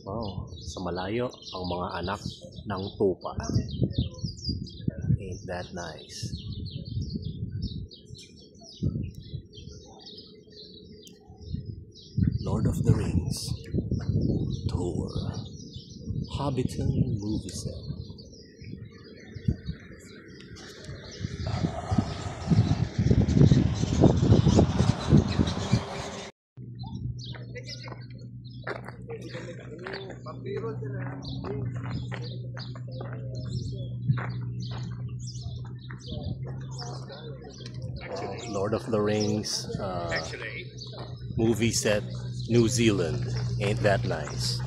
Wow, sa malayo ang mga anak ng tupa. Ain't that nice? Lord of the Rings Tour, Hobbiton movie set. Lord of the Rings movie set, New Zealand. Ain't that nice?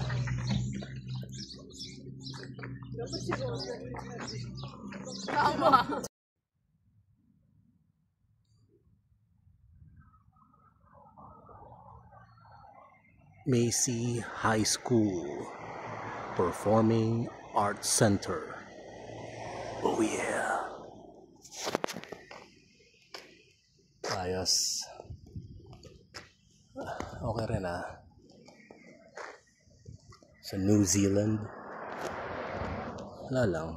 Macy High School Performing Arts Center. Oh yeah. Ayos. Okay rin sa New Zealand. Wala lang.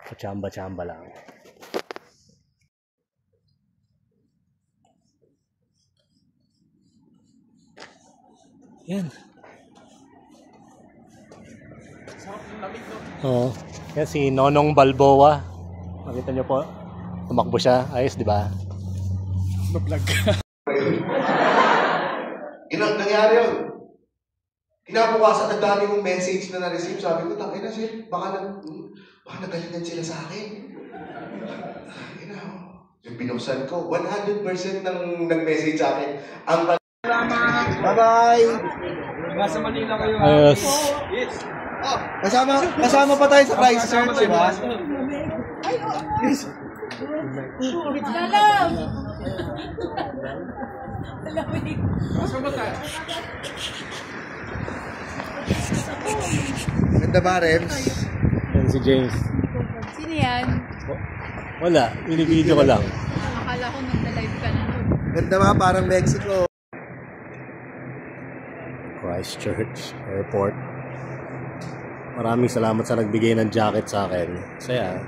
Pachamba-chamba lang. Yan. Oo. Yan si Nonong Balboa. Makita niyo po. Tumakbo siya. Ayos, di ba? Vlog. Nangyari yun. Kinabukasan, ang dami mong message na na-receive. Sabi ko, tangina shit, baka nagalingan sila sa akin. Yung binuksan ko, 100% ng nag-message sa akin. Ang bye-bye! Nasa Manila kayo. Ayos. Yes. Oh, kasama pa tayo sa Christchurch, di ba? Yes. Salam! Nasa ba tayo? Ganda ba, Rems? Yan si James. Sino yan? Wala, binibideo ko lang. Akala ko nagda-live ka na. Ganda ba? Parang Mexico. Christchurch Airport. Maraming salamat sa nagbigay ng jacket sa akin. Saya.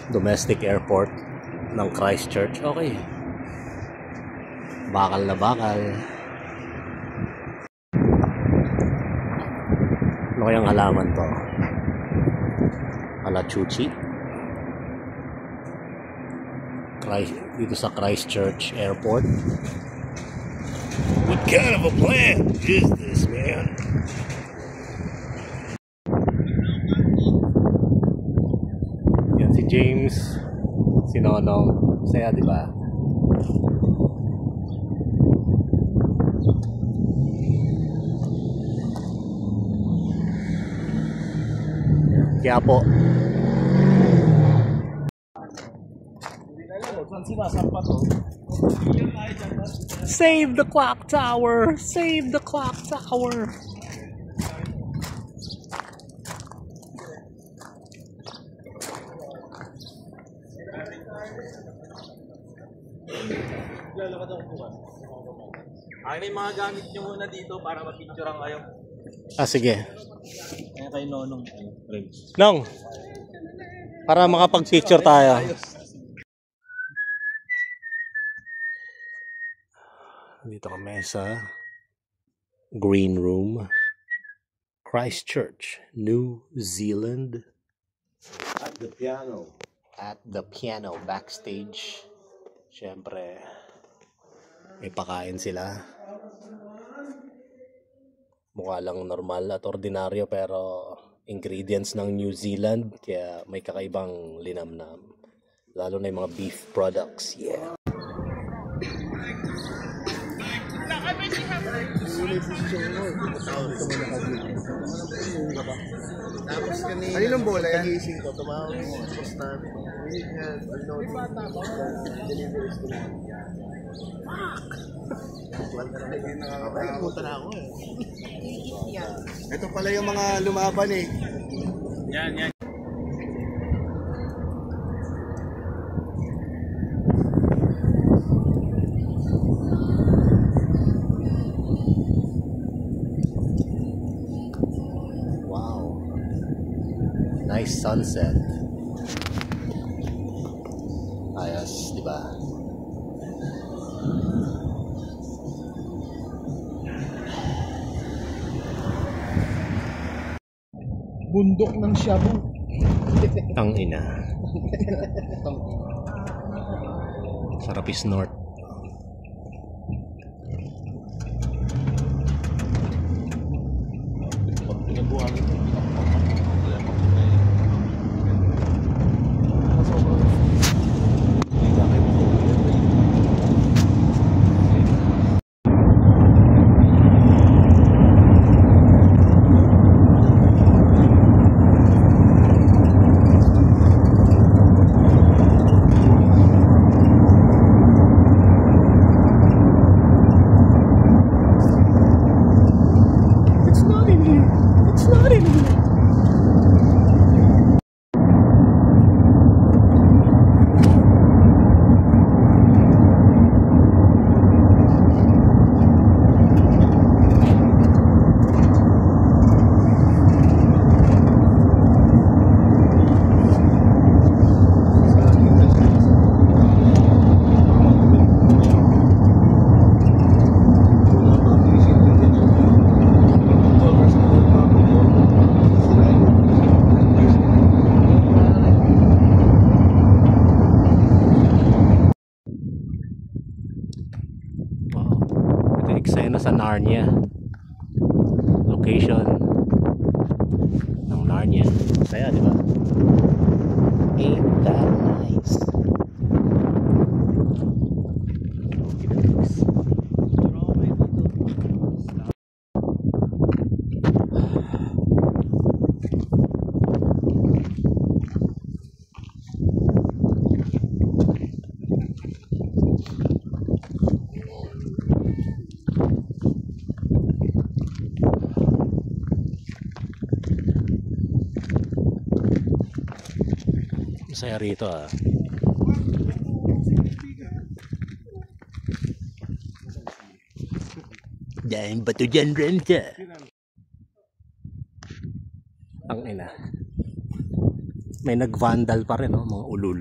Domestic airport ng Christchurch. Okay. Bakal na bakal. Ano kayang halaman to? Alachuchi. Dito sa Christchurch Airport. What kind of a plan is this, man? Yan si James, si Nonong. Saya, di ba? Kaya po. Save the clock tower! Save the clock tower! Ano yung mga gamit nyo muna dito para mapicturean kayo? Sige. Kaya kay Nonong. Nong! Para makapag-picture tayo. Dito kami sa Green Room, Christchurch, New Zealand. At the piano. At the piano, backstage. Siyempre, may pakain sila. Mukha lang normal at ordinaryo pero ingredients ng New Zealand. Kaya may kakaibang linamnam. Lalo na yung mga beef products. Yeah. Tapos kanina, kaninong bola yan? Nagising ko, tumawag mo, tapos namin. Deliveries to namin. Nakakapunta na ako eh. Ito pala yung mga lumaban eh. Yan. nice sunset. Ayos, di ba? Bundok ng Shabu. Ang ina. Sarapis North. Eksena sa Narnia. Location ng Narnia. Saya, di ba? Ain't that nice? Masaya rito ah. Dahil bato dyan rin siya. Ang ina. May nag-vandal pa rin, no? Mga ulul.